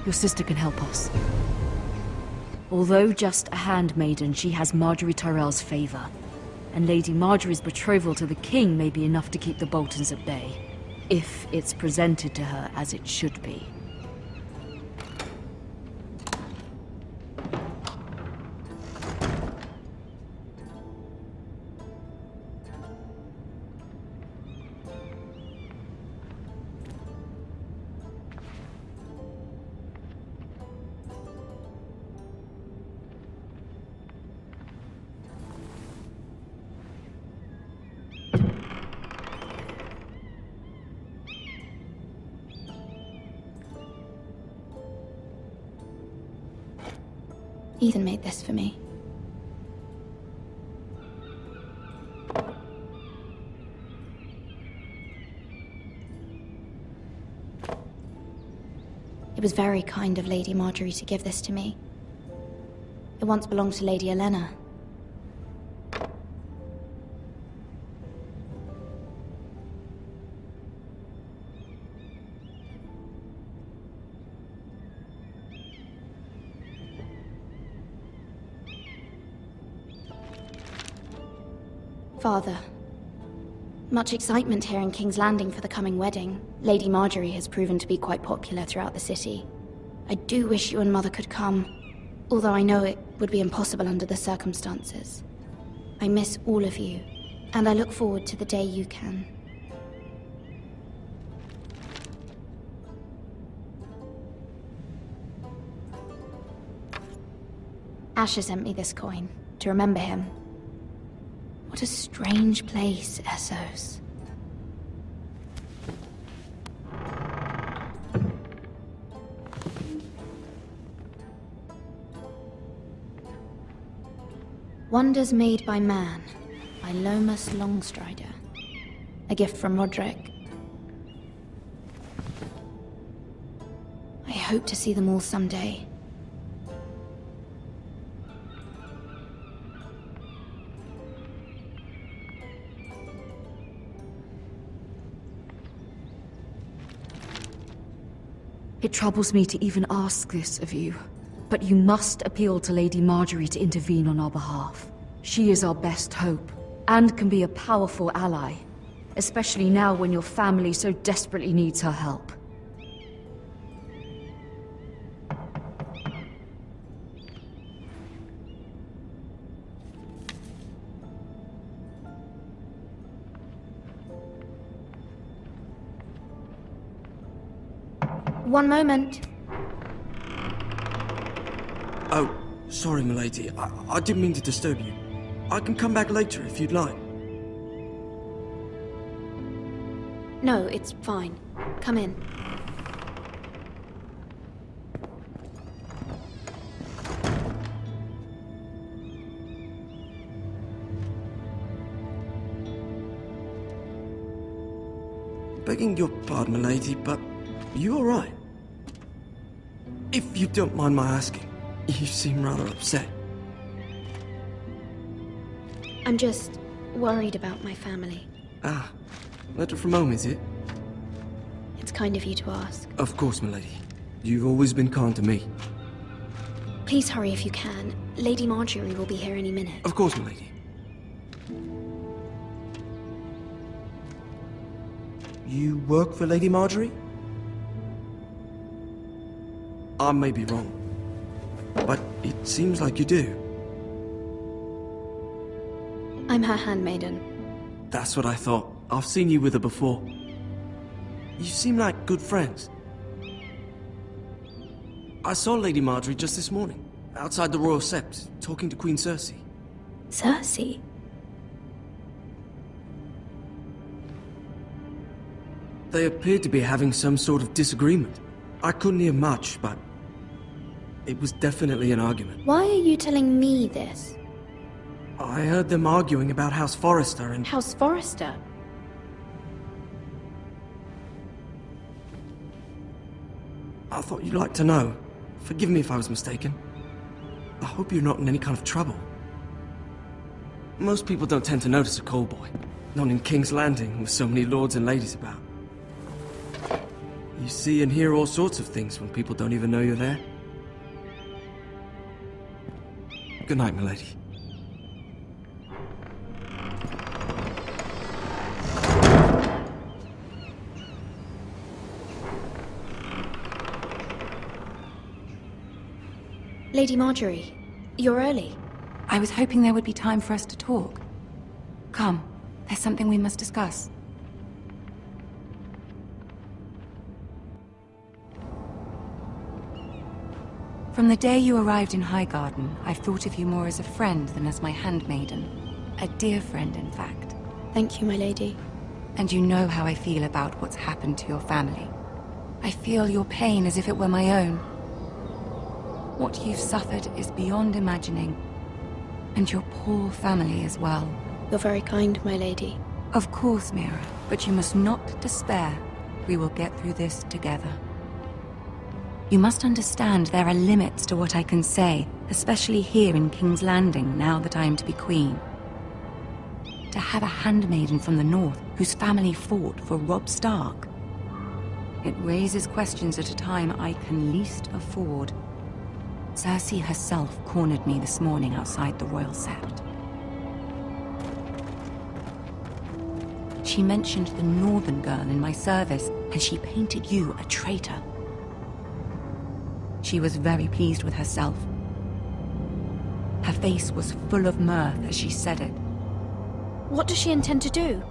Your sister can help us. Although just a handmaiden, she has Margaery Tyrell's favor. And Lady Margaery's betrothal to the king may be enough to keep the Boltons at bay. If it's presented to her as it should be. Ethan made this for me. It was very kind of Lady Margaery to give this to me. It once belonged to Lady Olenna. Father, much excitement here in King's Landing for the coming wedding. Lady Margaery has proven to be quite popular throughout the city. I do wish you and Mother could come, although I know it would be impossible under the circumstances. I miss all of you, and I look forward to the day you can. Asher sent me this coin, to remember him. What a strange place, Essos. Wonders Made by Man, by Lomas Longstrider. A gift from Roderick. I hope to see them all someday. It troubles me to even ask this of you, but you must appeal to Lady Margaery to intervene on our behalf. She is our best hope, and can be a powerful ally, especially now when your family so desperately needs her help. One moment. Oh, sorry, milady. I didn't mean to disturb you. I can come back later if you'd like. No, it's fine. Come in. Begging your pardon, milady, but you all right? If you don't mind my asking, you seem rather upset. I'm just worried about my family. Ah, letter from home, is it? It's kind of you to ask. Of course, milady. You've always been kind to me. Please hurry if you can. Lady Margaery will be here any minute. Of course, milady. You work for Lady Margaery? I may be wrong, but it seems like you do. I'm her handmaiden. That's what I thought. I've seen you with her before. You seem like good friends. I saw Lady Margaery just this morning, outside the Royal Sept, talking to Queen Cersei. Cersei? They appeared to be having some sort of disagreement. I couldn't hear much, but it was definitely an argument. Why are you telling me this? I heard them arguing about House Forrester and... House Forrester? I thought you'd like to know. Forgive me if I was mistaken. I hope you're not in any kind of trouble. Most people don't tend to notice a callboy. Not in King's Landing with so many lords and ladies about. You see and hear all sorts of things when people don't even know you're there. Good night, milady. Lady Marjorie, you're early. I was hoping there would be time for us to talk. Come, there's something we must discuss. From the day you arrived in Highgarden, I've thought of you more as a friend than as my handmaiden. A dear friend, in fact. Thank you, my lady. And you know how I feel about what's happened to your family. I feel your pain as if it were my own. What you've suffered is beyond imagining. And your poor family as well. You're very kind, my lady. Of course, Mira, but you must not despair. We will get through this together. You must understand there are limits to what I can say, especially here in King's Landing, now that I am to be queen. To have a handmaiden from the north whose family fought for Robb Stark. It raises questions at a time I can least afford. Cersei herself cornered me this morning outside the Royal Sept. She mentioned the northern girl in my service, and she painted you a traitor. She was very pleased with herself. Her face was full of mirth as she said it. What does she intend to do?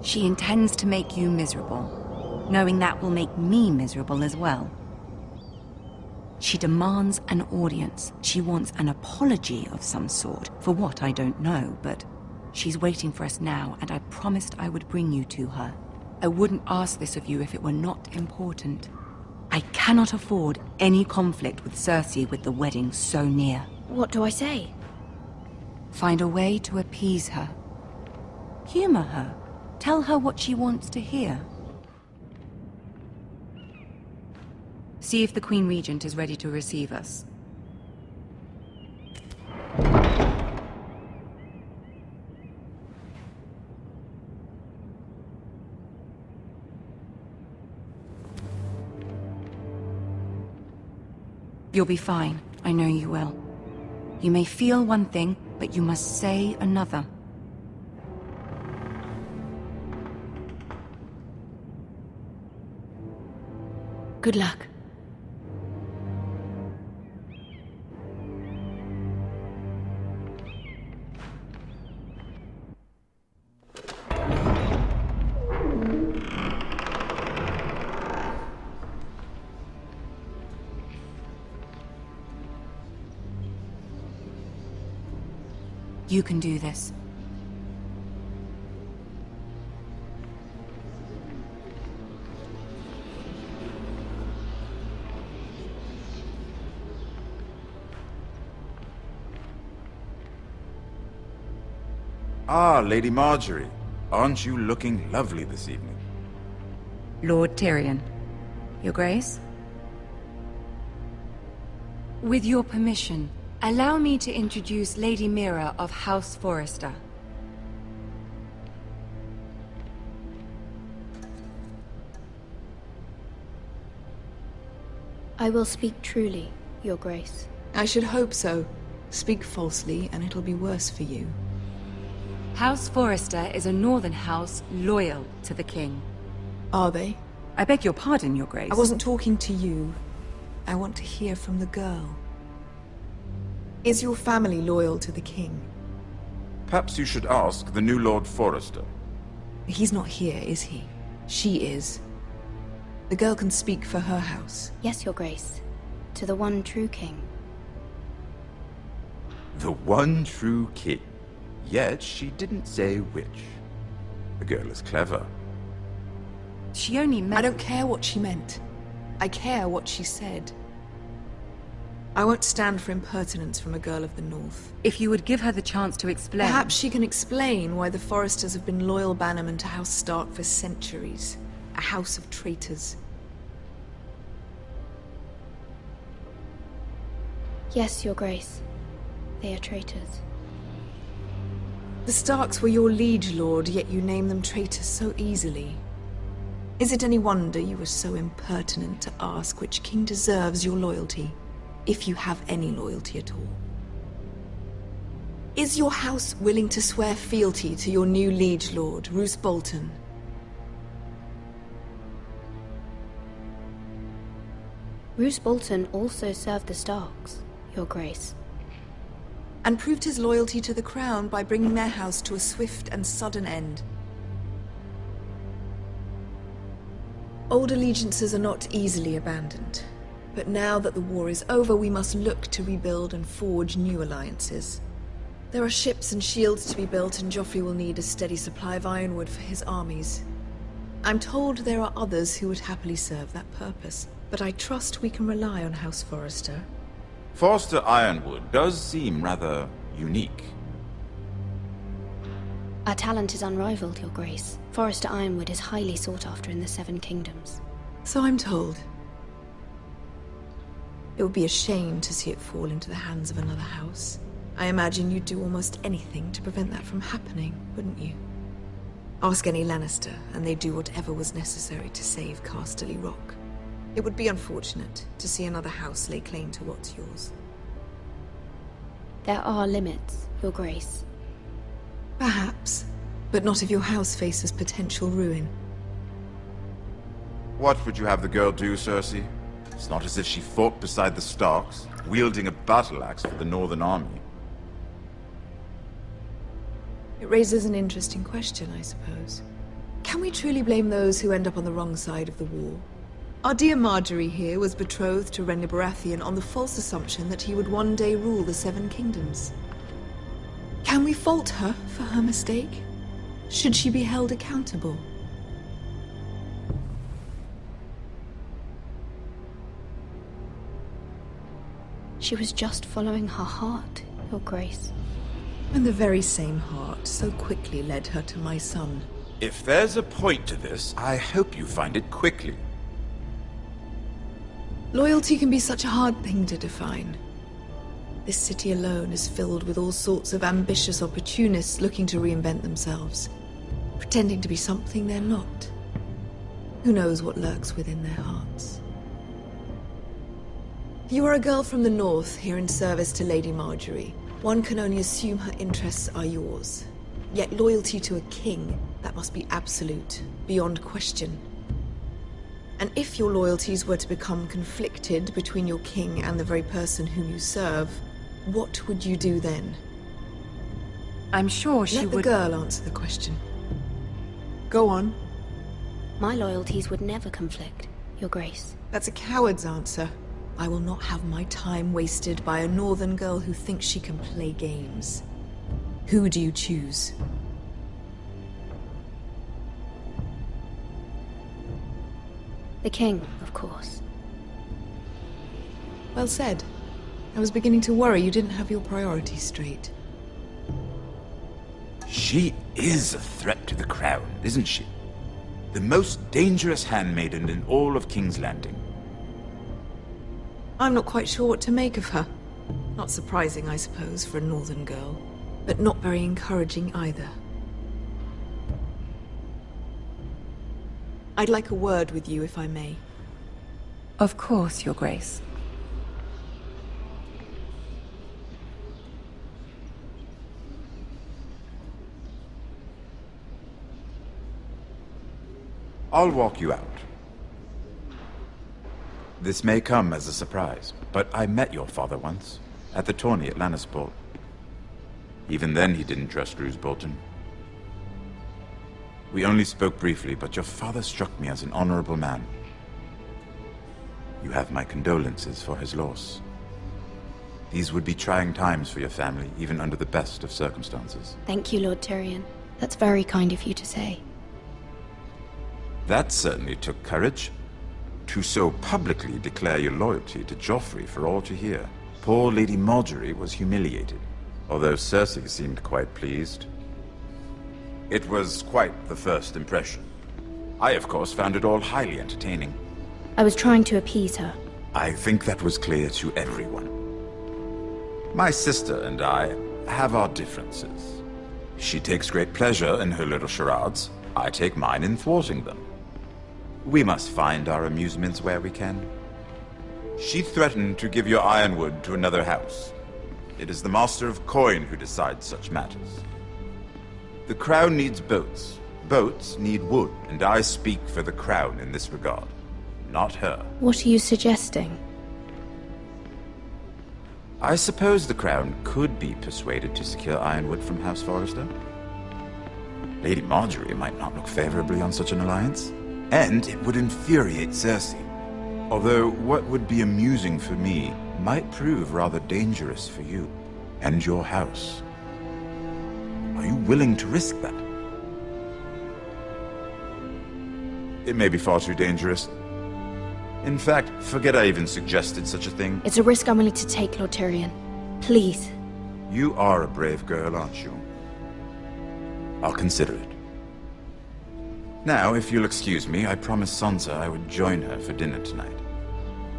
She intends to make you miserable, knowing that will make me miserable as well. She demands an audience. She wants an apology of some sort, for what I don't know, but she's waiting for us now, and I promised I would bring you to her. I wouldn't ask this of you if it were not important. I cannot afford any conflict with Cersei with the wedding so near. What do I say? Find a way to appease her. Humor her. Tell her what she wants to hear. See if the Queen Regent is ready to receive us. You'll be fine. I know you will. You may feel one thing, but you must say another. Good luck. You can do this. Ah, Lady Marjorie. Aren't you looking lovely this evening? Lord Tyrion. Your Grace? With your permission, allow me to introduce Lady Mira of House Forrester. I will speak truly, Your Grace. I should hope so. Speak falsely, and it'll be worse for you. House Forrester is a northern house loyal to the king. Are they? I beg your pardon, Your Grace. I wasn't talking to you. I want to hear from the girl. Is your family loyal to the king? Perhaps you should ask the new Lord Forrester. He's not here, is he? She is. The girl can speak for her house. Yes, Your Grace. To the one true king. The one true king. Yet she didn't say which. The girl is clever. She only meant... I don't care what she meant. I care what she said. I won't stand for impertinence from a girl of the North. If you would give her the chance to explain... Perhaps she can explain why the Forresters have been loyal bannermen to House Stark for centuries. A house of traitors. Yes, Your Grace. They are traitors. The Starks were your liege lord, yet you name them traitors so easily. Is it any wonder you were so impertinent to ask which king deserves your loyalty, if you have any loyalty at all? Is your house willing to swear fealty to your new liege lord, Roose Bolton? Roose Bolton also served the Starks, Your Grace. And proved his loyalty to the crown by bringing their house to a swift and sudden end. Old allegiances are not easily abandoned, but now that the war is over, we must look to rebuild and forge new alliances. There are ships and shields to be built, and Joffrey will need a steady supply of ironwood for his armies. I'm told there are others who would happily serve that purpose, but I trust we can rely on House Forrester. Forrester Ironwood does seem rather unique. Our talent is unrivaled, Your Grace. Forrester Ironwood is highly sought after in the Seven Kingdoms. So I'm told. It would be a shame to see it fall into the hands of another house. I imagine you'd do almost anything to prevent that from happening, wouldn't you? Ask any Lannister, and they'd do whatever was necessary to save Casterly Rock. It would be unfortunate to see another house lay claim to what's yours. There are limits, Your Grace. Perhaps, but not if your house faces potential ruin. What would you have the girl do, Cersei? It's not as if she fought beside the Starks, wielding a battle axe for the Northern Army. It raises an interesting question, I suppose. Can we truly blame those who end up on the wrong side of the war? Our dear Marjorie here was betrothed to Renly Baratheon on the false assumption that he would one day rule the Seven Kingdoms. Can we fault her for her mistake? Should she be held accountable? She was just following her heart, Your Grace. And the very same heart so quickly led her to my son. If there's a point to this, I hope you find it quickly. Loyalty can be such a hard thing to define. This city alone is filled with all sorts of ambitious opportunists looking to reinvent themselves, pretending to be something they're not. Who knows what lurks within their hearts? You are a girl from the north, here in service to Lady Marjorie. One can only assume her interests are yours. Yet loyalty to a king, that must be absolute, beyond question. And if your loyalties were to become conflicted between your king and the very person whom you serve, what would you do then? I'm sure she Let the would... girl answer the question. Go on. My loyalties would never conflict, Your Grace. That's a coward's answer. I will not have my time wasted by a northern girl who thinks she can play games. Who do you choose? The King, of course. Well said. I was beginning to worry you didn't have your priorities straight. She is a threat to the crown, isn't she? The most dangerous handmaiden in all of King's Landing. I'm not quite sure what to make of her. Not surprising, I suppose, for a northern girl, but not very encouraging either. I'd like a word with you, if I may. Of course, Your Grace. I'll walk you out. This may come as a surprise, but I met your father once, at the tourney at Lannisport. Even then he didn't trust Roose Bolton. We only spoke briefly, but your father struck me as an honorable man. You have my condolences for his loss. These would be trying times for your family, even under the best of circumstances. Thank you, Lord Tyrion. That's very kind of you to say. That certainly took courage. To so publicly declare your loyalty to Joffrey for all to hear. Poor Lady Marjorie was humiliated, although Cersei seemed quite pleased. It was quite the first impression. I, of course, found it all highly entertaining. I was trying to appease her. I think that was clear to everyone. My sister and I have our differences. She takes great pleasure in her little charades. I take mine in thwarting them. We must find our amusements where we can. She threatened to give your ironwood to another house. It is the Master of Coin who decides such matters. The Crown needs boats. Boats need wood, and I speak for the Crown in this regard. Not her. What are you suggesting? I suppose the Crown could be persuaded to secure ironwood from House Forrester. Lady Marjorie might not look favorably on such an alliance, and it would infuriate Cersei. Although what would be amusing for me might prove rather dangerous for you and your house. Are you willing to risk that? It may be far too dangerous. In fact, forget I even suggested such a thing. It's a risk I'm willing to take, Lord Tyrion. Please. You are a brave girl, aren't you? I'll consider it. Now, if you'll excuse me, I promised Sansa I would join her for dinner tonight.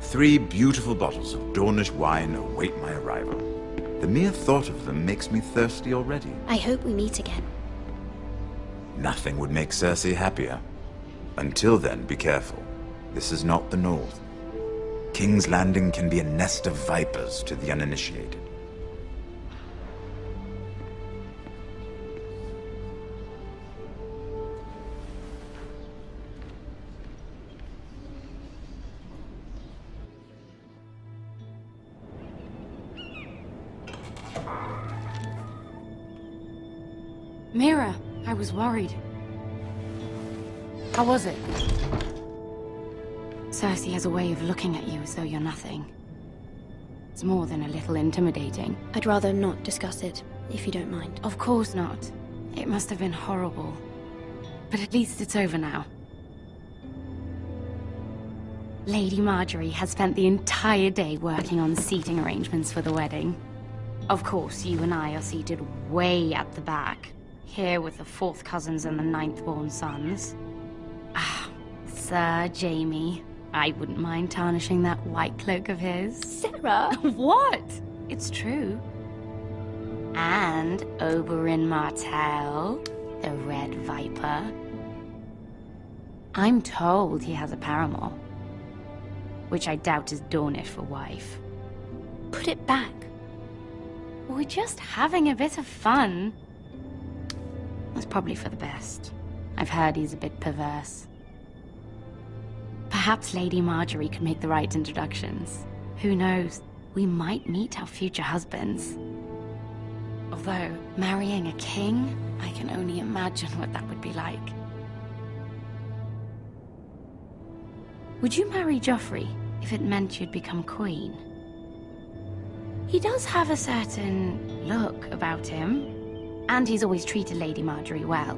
3 beautiful bottles of Dornish wine await my arrival. The mere thought of them makes me thirsty already. I hope we meet again. Nothing would make Cersei happier. Until then, be careful. This is not the North. King's Landing can be a nest of vipers to the uninitiated. Mira, I was worried. How was it? Cersei has a way of looking at you as though you're nothing. It's more than a little intimidating. I'd rather not discuss it, if you don't mind. Of course not. It must have been horrible. But at least it's over now. Lady Marjorie has spent the entire day working on seating arrangements for the wedding. Of course, you and I are seated way at the back. Here with the 4th cousins and the 9th-born sons. Ah, Sir Jaime. I wouldn't mind tarnishing that white cloak of his. Sarah! What? It's true. And Oberyn Martell, the Red Viper. I'm told he has a paramour. Which I doubt is Dornish for wife. Put it back. We're just having a bit of fun. That's probably for the best. I've heard he's a bit perverse. Perhaps Lady Marjorie could make the right introductions. Who knows? We might meet our future husbands. Although, marrying a king, I can only imagine what that would be like. Would you marry Joffrey if it meant you'd become queen? He does have a certain look about him. And he's always treated Lady Marjorie well.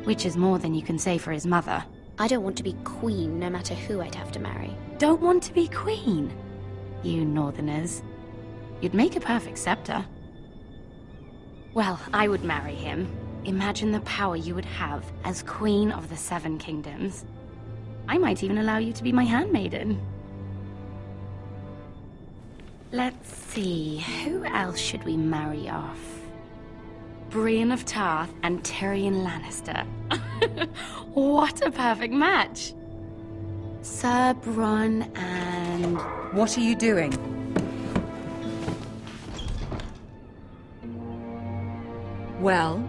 Which is more than you can say for his mother. I don't want to be queen, no matter who I'd have to marry. Don't want to be queen? You northerners. You'd make a perfect scepter. Well, I would marry him. Imagine the power you would have as Queen of the 7 Kingdoms. I might even allow you to be my handmaiden. Let's see, who else should we marry off? Brienne of Tarth and Tyrion Lannister. What a perfect match! Sir Bronn and... What are you doing? Well?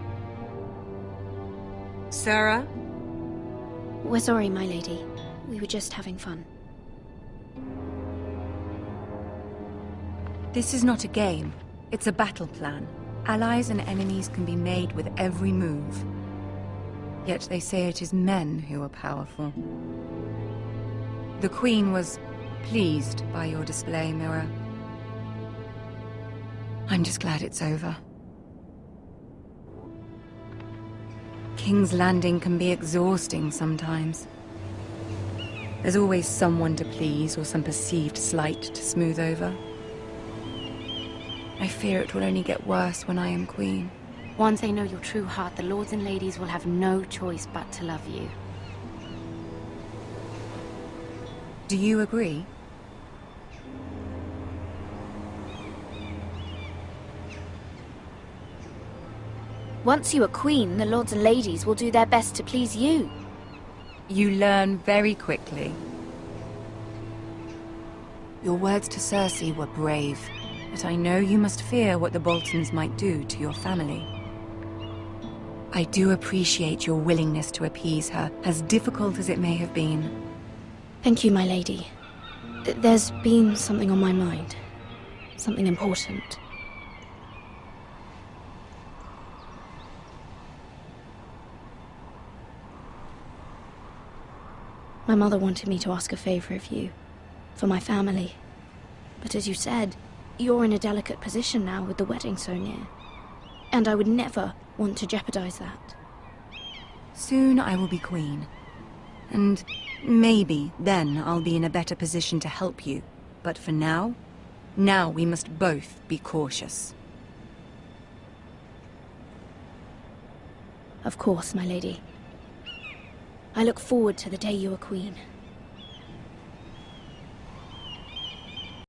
Sarah? We're sorry, my lady. We were just having fun. This is not a game. It's a battle plan. Allies and enemies can be made with every move. Yet they say it is men who are powerful. The Queen was pleased by your display, Mira. I'm just glad it's over. King's Landing can be exhausting sometimes. There's always someone to please or some perceived slight to smooth over. I fear it will only get worse when I am queen. Once they know your true heart, the lords and ladies will have no choice but to love you. Do you agree? Once you are queen, the lords and ladies will do their best to please you. You learn very quickly. Your words to Cersei were brave, but I know you must fear what the Boltons might do to your family. I do appreciate your willingness to appease her, as difficult as it may have been. Thank you, my lady. There's been something on my mind. Something important. My mother wanted me to ask a favor of you. For my family. But as you said, you're in a delicate position now with the wedding so near. And I would never want to jeopardize that. Soon I will be queen. And maybe then I'll be in a better position to help you. But for now we must both be cautious. Of course, my lady. I look forward to the day you are queen.